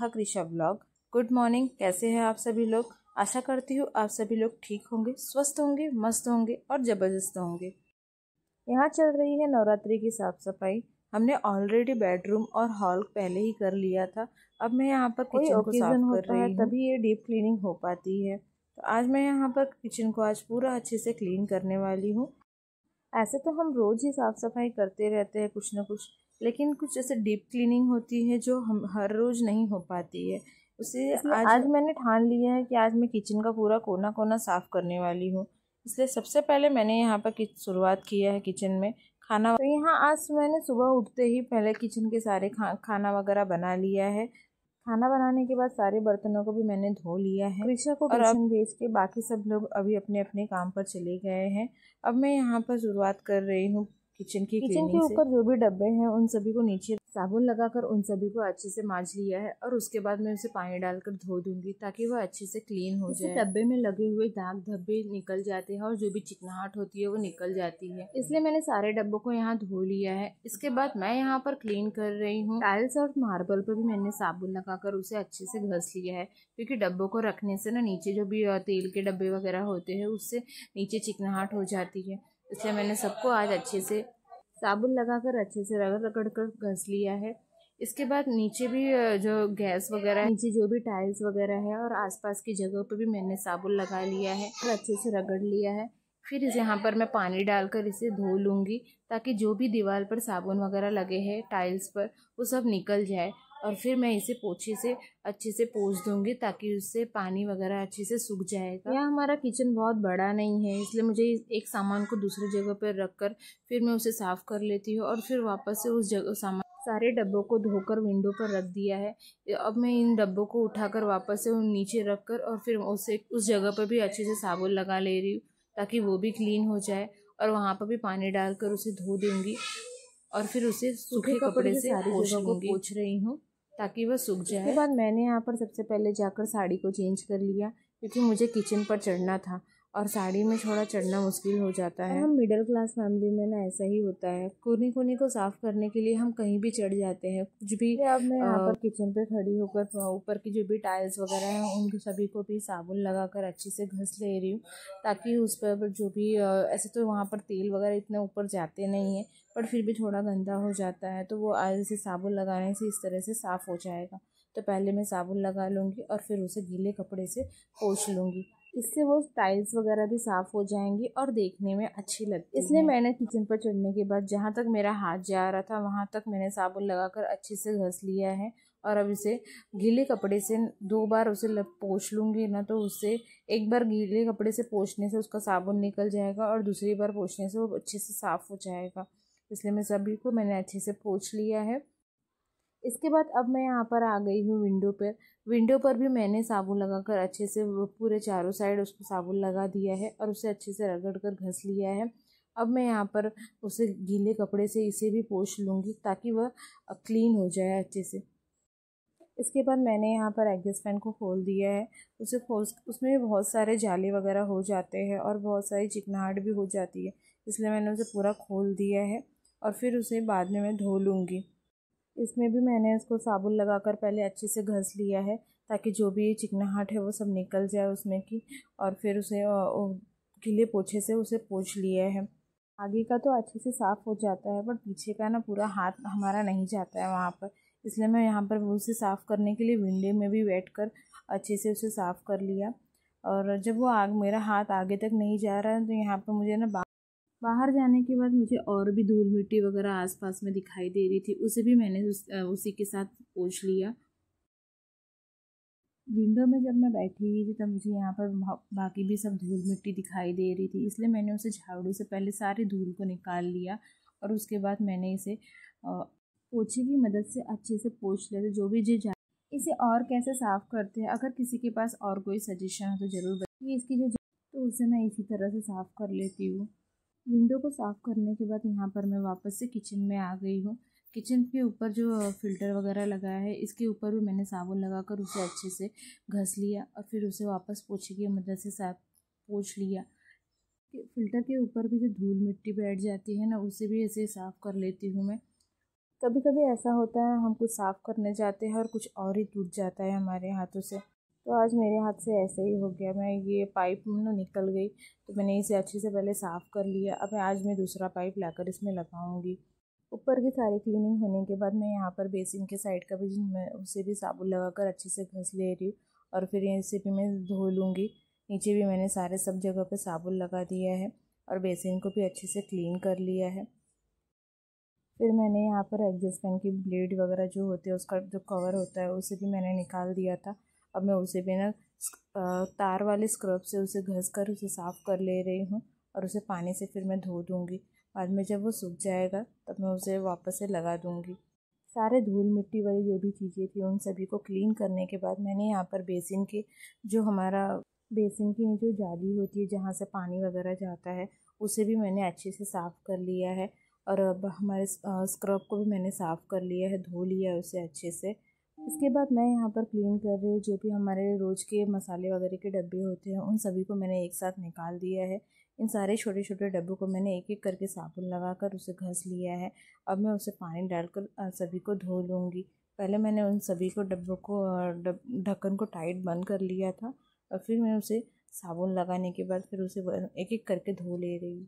रेखा Krisha blog. Good morning, कैसे हैं आप सभी लोग। आशा करती हूँ आप सभी लोग ठीक होंगे, स्वस्थ होंगे, मस्त होंगे और ज़बरदस्त होंगे। यहाँ चल रही है नवरात्रि की साफ सफाई। हमने ऑलरेडी बेडरूम और हॉल पहले ही कर लिया था। अब मैं यहाँ पर किचन को साफ कर रही हूँ, तभी ये डीप क्लीनिंग हो पाती है। तो आज मैं यहाँ पर किचन को आज पूरा अच्छे से क्लीन करने वाली हूँ। ऐसे तो हम रोज़ ही साफ़ सफाई करते रहते हैं कुछ ना कुछ, लेकिन कुछ ऐसे डीप क्लीनिंग होती है जो हम हर रोज़ नहीं हो पाती है। उसे आज मैंने ठान लिया है कि आज मैं किचन का पूरा कोना कोना साफ़ करने वाली हूँ। इसलिए सबसे पहले मैंने यहाँ पर शुरुआत किया है किचन में खाना। तो यहाँ आज मैंने सुबह उठते ही पहले किचन के सारे खाना वगैरह बना लिया है। खाना बनाने के बाद सारे बर्तनों को भी मैंने धो लिया है। कृषा को ट्यूशन भेज के बाकी सब लोग अभी अपने अपने काम पर चले गए हैं। अब मैं यहाँ पर शुरुआत कर रही हूँ किचन के ऊपर जो भी डब्बे हैं उन सभी को नीचे साबुन लगाकर उन सभी को अच्छे से मांज लिया है और उसके बाद मैं उसे पानी डालकर धो दूंगी ताकि वह अच्छे से क्लीन हो जाए। डब्बे में लगे हुए दाग धब्बे निकल जाते हैं और जो भी चिकनाहट होती है वो निकल जाती है। इसलिए मैंने सारे डब्बों को यहाँ धो लिया है। इसके बाद मैं यहाँ पर क्लीन कर रही हूँ टाइल्स और मार्बल पर भी मैंने साबुन लगाकर उसे अच्छे से घस लिया है, क्योंकि डब्बों को रखने से ना नीचे जो भी तेल के डब्बे वगैरह होते हैं उससे नीचे चिकनाहट हो जाती है। इसलिए मैंने सबको आज अच्छे से साबुन लगाकर अच्छे से रगड़ रगड़ कर घस लिया है। इसके बाद नीचे भी जो गैस वगैरह नीचे जो भी टाइल्स वगैरह है और आसपास की जगह पर भी मैंने साबुन लगा लिया है और अच्छे से रगड़ लिया है। फिर इसे यहाँ पर मैं पानी डालकर इसे धो लूँगी ताकि जो भी दीवार पर साबुन वगैरह लगे हैं टाइल्स पर वो सब निकल जाए। और फिर मैं इसे पोछे से अच्छे से पोंछ दूंगी ताकि उससे पानी वगैरह अच्छे से सूख जाएगा। यह हमारा किचन बहुत बड़ा नहीं है, इसलिए मुझे एक सामान को दूसरी जगह पर रखकर फिर मैं उसे साफ़ कर लेती हूँ और फिर वापस से उस जगह सामान सारे डब्बों को धोकर विंडो पर रख दिया है। अब मैं इन डब्बों को उठाकर वापस से उन नीचे रखकर और फिर उसे उस जगह पर भी अच्छे से साबुन लगा ले रही हूँ ताकि वो भी क्लीन हो जाए और वहाँ पर भी पानी डालकर उसे धो दूँगी और फिर उसे सूखे कपड़े से सारी जगह को पोंछ रही हूँ ताकि वह सूख जाए। उसके बाद मैंने यहाँ पर सबसे पहले जाकर साड़ी को चेंज कर लिया, क्योंकि मुझे किचन पर चढ़ना था और साड़ी में थोड़ा चढ़ना मुश्किल हो जाता है। हम मिडिल क्लास फैमिली में ना ऐसा ही होता है, कोने कोने को साफ करने के लिए हम कहीं भी चढ़ जाते हैं कुछ भी। अब मैं यहाँ पर किचन पे खड़ी होकर ऊपर की जो भी टाइल्स वगैरह हैं उन सभी को भी साबुन लगाकर अच्छे से घस ले रही हूँ ताकि उस पर जो भी ऐसे तो वहाँ पर तेल वगैरह इतने ऊपर जाते नहीं है, पर फिर भी थोड़ा गंदा हो जाता है तो वो आज से साबुन लगाने से इस तरह से साफ़ हो जाएगा। तो पहले मैं साबुन लगा लूँगी और फिर उसे गीले कपड़े से पोंछ लूँगी। इससे वो टाइल्स वगैरह भी साफ़ हो जाएंगी और देखने में अच्छी लगती है। इसलिए मैंने किचन पर चढ़ने के बाद जहाँ तक मेरा हाथ जा रहा था वहाँ तक मैंने साबुन लगाकर अच्छे से घस लिया है और अब इसे गीले कपड़े से 2 बार उसे पोंछ लूँगी ना, तो उससे एक बार गीले कपड़े से पोंछने से उसका साबुन निकल जाएगा और दूसरी बार पोंछने से वो अच्छे से साफ़ हो जाएगा। इसलिए मैं सभी को मैंने अच्छे से पोंछ लिया है। इसके बाद अब मैं यहाँ पर आ गई हूँ विंडो पर भी मैंने साबुन लगाकर अच्छे से पूरे चारों साइड उसको साबुन लगा दिया है और उसे अच्छे से रगड़ कर घस लिया है। अब मैं यहाँ पर उसे गीले कपड़े से इसे भी पोंछ लूँगी ताकि वह क्लीन हो जाए अच्छे से। इसके बाद मैंने यहाँ पर एग्जॉस्ट फैन को खोल दिया है। उसे खोल उसमें बहुत सारे जाले वगैरह हो जाते हैं और बहुत सारी चिकनाहट भी हो जाती है, इसलिए मैंने उसे पूरा खोल दिया है और फिर उसे बाद में मैं धो लूँगी। इसमें भी मैंने उसको साबुन लगाकर पहले अच्छे से घस लिया है ताकि जो भी चिकनाहट है वो सब निकल जाए उसमें की, और फिर उसे गीले पोछे से उसे पोंछ लिया है। आगे का तो अच्छे से साफ़ हो जाता है पर पीछे का ना पूरा हाथ हमारा नहीं जाता है वहाँ पर, इसलिए मैं यहाँ पर उसे साफ़ करने के लिए विंडो में भी बैठ कर अच्छे से उसे साफ़ कर लिया। और जब वो मेरा हाथ आगे तक नहीं जा रहा है तो यहाँ पर मुझे ना बाहर जाने के बाद मुझे और भी धूल मिट्टी वगैरह आसपास में दिखाई दे रही थी, उसे भी मैंने उसी के साथ पोंछ लिया। विंडो में जब मैं बैठी हुई थी तब मुझे यहाँ पर बाकी भी सब धूल मिट्टी दिखाई दे रही थी, इसलिए मैंने उसे झाड़ू से पहले सारी धूल को निकाल लिया और उसके बाद मैंने इसे पोछे की मदद से अच्छे से पोंछ लिया। जो भी इसे और कैसे साफ़ करते हैं, अगर किसी के पास और कोई सजेशन हो तो ज़रूर बताइए। इसकी तो उसे मैं इसी तरह से साफ़ कर लेती हूँ। विंडो को साफ़ करने के बाद यहाँ पर मैं वापस से किचन में आ गई हूँ। किचन के ऊपर जो फ़िल्टर वगैरह लगाया है इसके ऊपर भी मैंने साबुन लगाकर उसे अच्छे से घस लिया और फिर उसे वापस पोछे की मदद से साफ पोंछ लिया। फ़िल्टर के ऊपर भी जो धूल मिट्टी बैठ जाती है ना उसे भी ऐसे साफ़ कर लेती हूँ मैं। कभी कभी ऐसा होता है हम कुछ साफ़ करने जाते हैं और कुछ और ही टूट जाता है हमारे हाथों से। तो आज मेरे हाथ से ऐसे ही हो गया। मैं ये पाइप ना निकल गई, तो मैंने इसे अच्छे से पहले साफ़ कर लिया। अब आज मैं दूसरा पाइप लाकर इसमें लगाऊंगी। ऊपर की सारी क्लीनिंग होने के बाद मैं यहाँ पर बेसिन के साइड का भी मैं उसे भी साबुन लगाकर अच्छे से घस ले रही हूँ, और फिर इसे भी मैं धो लूँगी। नीचे भी मैंने सारे सब जगह पे साबुन लगा दिया है और बेसिन को भी अच्छे से क्लीन कर लिया है। फिर मैंने यहाँ पर एग्जॉस्ट फैन की ब्लेड वगैरह जो होते हैं उसका जो कवर होता है उसे भी मैंने निकाल दिया था। अब मैं उसे भी ना तार वाले स्क्रब से उसे घस कर उसे साफ़ कर ले रही हूँ, और उसे पानी से फिर मैं धो दूँगी। बाद में जब वो सूख जाएगा तब मैं उसे वापस से लगा दूँगी। सारे धूल मिट्टी वाली जो भी चीज़ें थी उन सभी को क्लीन करने के बाद मैंने यहाँ पर बेसिन के जो हमारा बेसिन की जो जाली होती है जहाँ से पानी वगैरह जाता है उसे भी मैंने अच्छे से साफ़ कर लिया है। और अब हमारे स्क्रब को भी मैंने साफ़ कर लिया है, धो लिया है उसे अच्छे से। इसके बाद मैं यहाँ पर क्लीन कर रही हूँ जो भी हमारे रोज़ के मसाले वगैरह के डब्बे होते हैं उन सभी को मैंने एक साथ निकाल दिया है। इन सारे छोटे छोटे डब्बों को मैंने एक एक करके साबुन लगाकर उसे घस लिया है। अब मैं उसे पानी डालकर सभी को धो लूँगी। पहले मैंने उन सभी को डब्बों को ढक्कन को टाइट बंद कर लिया था, और फिर मैं उसे साबुन लगाने के बाद फिर उसे एक एक करके धो ले रही हूँ।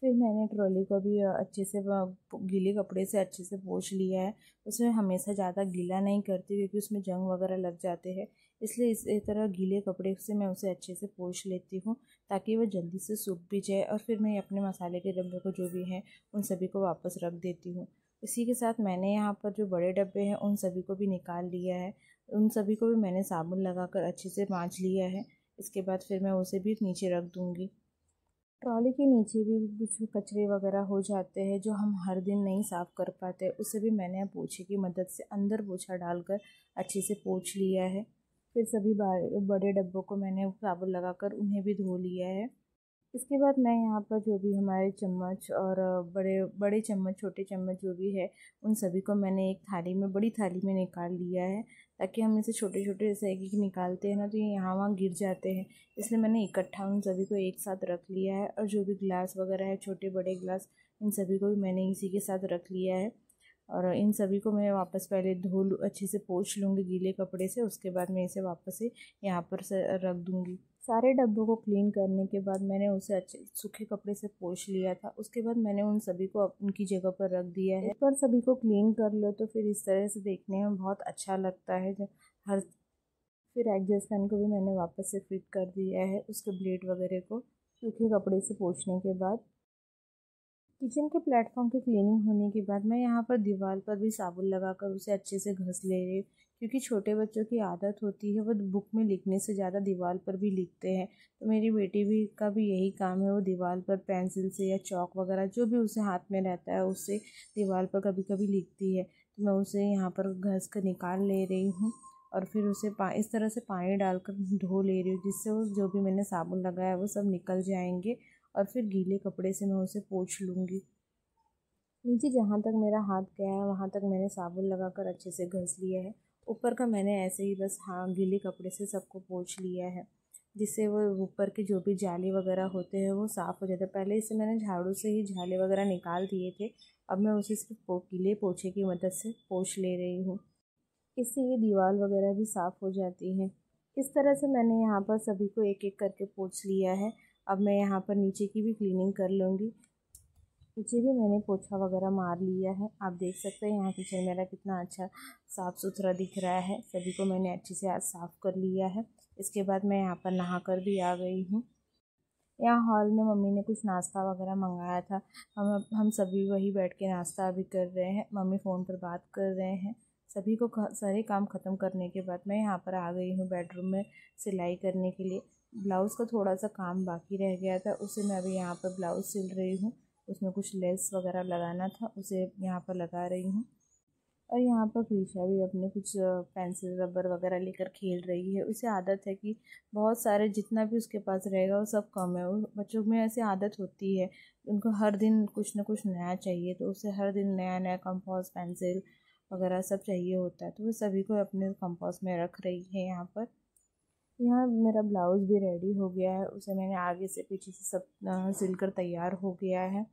फिर मैंने ट्रॉली को भी अच्छे से गीले कपड़े से अच्छे से पोंछ लिया है। उसमें हमेशा ज़्यादा गीला नहीं करती क्योंकि उसमें जंग वगैरह लग जाते हैं, इसलिए इस तरह गीले कपड़े से मैं उसे अच्छे से पोंछ लेती हूँ ताकि वह जल्दी से सूख भी जाए। और फिर मैं अपने मसाले के डब्बे को जो भी हैं उन सभी को वापस रख देती हूँ। इसी के साथ मैंने यहाँ पर जो बड़े डब्बे हैं उन सभी को भी निकाल लिया है। उन सभी को भी मैंने साबुन लगाकर अच्छे से मांज लिया है। इसके बाद फिर मैं उसे भी नीचे रख दूँगी। ट्रॉली के नीचे भी कुछ कचरे वगैरह हो जाते हैं जो हम हर दिन नहीं साफ़ कर पाते, उसे भी मैंने पोछे की मदद से अंदर पोछा डालकर अच्छे से पोंछ लिया है। फिर सभी बड़े डब्बों को मैंने साबुन लगाकर उन्हें भी धो लिया है। इसके बाद मैं यहाँ पर जो भी हमारे चम्मच और बड़े बड़े चम्मच छोटे चम्मच जो भी है उन सभी को मैंने एक थाली में बड़ी थाली में निकाल लिया है, ताकि हम इसे छोटे छोटे ऐसे एक एक निकालते हैं ना तो ये यहाँ वहाँ गिर जाते हैं, इसलिए मैंने इकट्ठा उन सभी को एक साथ रख लिया है। और जो भी गिलास वगैरह है छोटे बड़े गिलास इन सभी को भी मैंने इसी के साथ रख लिया है। और इन सभी को मैं वापस पहले अच्छे से पोंछ लूँगी गीले कपड़े से, उसके बाद मैं इसे वापस से यहाँ पर से रख दूँगी। सारे डब्बों को क्लीन करने के बाद मैंने उसे अच्छे सूखे कपड़े से पोंछ लिया था। उसके बाद मैंने उन सभी को उनकी जगह पर रख दिया है। एक बार सभी को क्लीन कर लो तो फिर इस तरह से देखने में बहुत अच्छा लगता है। जब हर फिर एग्जॉस्ट फैन को भी मैंने वापस से फिट कर दिया है उसके ब्लेड वगैरह को सूखे कपड़े से पोंछने के बाद। किचन के प्लेटफॉर्म की क्लीनिंग होने के बाद मैं यहाँ पर दीवार पर भी साबुन लगाकर उसे अच्छे से घस ले रही हूँ, क्योंकि छोटे बच्चों की आदत होती है वो बुक में लिखने से ज़्यादा दीवार पर भी लिखते हैं। तो मेरी बेटी भी का भी यही काम है, वो दीवार पर पेंसिल से या चॉक वगैरह जो भी उसे हाथ में रहता है उससे दीवार पर कभी कभी लिखती है। तो मैं उसे यहाँ पर घस कर निकाल ले रही हूँ, और फिर उसे इस तरह से पानी डालकर धो ले रही हूँ जिससे वो जो भी मैंने साबुन लगाया वो सब निकल जाएंगे। और फिर गीले कपड़े से मैं उसे पोंछ लूँगी। नीचे जहाँ तक मेरा हाथ गया है वहाँ तक मैंने साबुन लगाकर अच्छे से घस लिया है। ऊपर का मैंने ऐसे ही बस हाँ गीले कपड़े से सबको पोंछ लिया है, जिससे वो ऊपर के जो भी जाली वगैरह होते हैं वो साफ़ हो जाते हैं। पहले इसे मैंने झाड़ू से ही जाले वगैरह निकाल दिए थे, अब मैं उसे सिर्फ गीले पोछे की मदद से पोंछ ले रही हूँ। इससे ये दीवार वगैरह भी साफ़ हो जाती है। इस तरह से मैंने यहाँ पर सभी को एक एक करके पोंछ लिया है। अब मैं यहाँ पर नीचे की भी क्लीनिंग कर लूँगी। नीचे भी मैंने पोछा वगैरह मार लिया है। आप देख सकते हैं यहाँ किचन मेरा कितना अच्छा साफ़ सुथरा दिख रहा है। सभी को मैंने अच्छे से आज साफ़ कर लिया है। इसके बाद मैं यहाँ पर नहा कर भी आ गई हूँ। यहाँ हॉल में मम्मी ने कुछ नाश्ता वगैरह मंगाया था। हम सभी वही बैठ के नाश्ता अभी कर रहे हैं। मम्मी फ़ोन पर बात कर रहे हैं। सभी को सारे काम ख़त्म करने के बाद मैं यहाँ पर आ गई हूँ बेडरूम में सिलाई करने के लिए। ब्लाउज़ का थोड़ा सा काम बाकी रह गया था, उसे मैं अभी यहाँ पर ब्लाउज़ सिल रही हूँ। उसमें कुछ लेस वगैरह लगाना था, उसे यहाँ पर लगा रही हूँ। और यहाँ पर प्रीशा भी अपने कुछ पेंसिल रबर वगैरह लेकर खेल रही है। उसे आदत है कि बहुत सारे जितना भी उसके पास रहेगा वो सब कम है। वो बच्चों में ऐसी आदत होती है, उनको हर दिन कुछ ना कुछ नया चाहिए, तो उसे हर दिन नया नया कंपास पेंसिल वगैरह सब चाहिए होता है। तो वो सभी को अपने कंपास में रख रही है यहाँ पर। यहाँ मेरा ब्लाउज़ भी रेडी हो गया है, उसे मैंने आगे से पीछे से सब सिलकर तैयार हो गया है।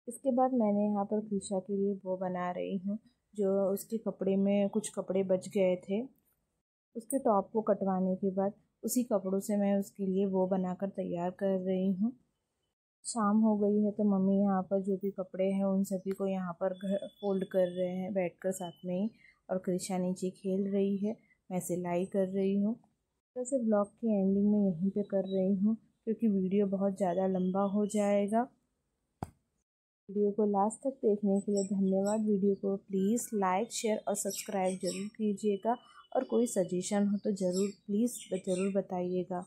इसके बाद मैंने यहाँ पर प्रीशा के लिए वो बना रही हूँ जो उसके कपड़े में कुछ कपड़े बच गए थे, उसके टॉप को कटवाने के बाद उसी कपड़ों से मैं उसके लिए वो बनाकर तैयार कर रही हूँ। शाम हो गई है तो मम्मी यहाँ पर जो भी कपड़े हैं उन सभी को यहाँ पर घर फोल्ड कर रहे हैं बैठकर साथ में ही, और कृषा नीचे खेल रही है, मैं सिलाई कर रही हूँ। वैसे ब्लॉग की एंडिंग में यहीं पे कर रही हूँ क्योंकि वीडियो बहुत ज़्यादा लंबा हो जाएगा। वीडियो को लास्ट तक देखने के लिए धन्यवाद। वीडियो को प्लीज़ लाइक शेयर और सब्सक्राइब ज़रूर कीजिएगा, और कोई सजेशन हो तो ज़रूर प्लीज़ ज़रूर बताइएगा।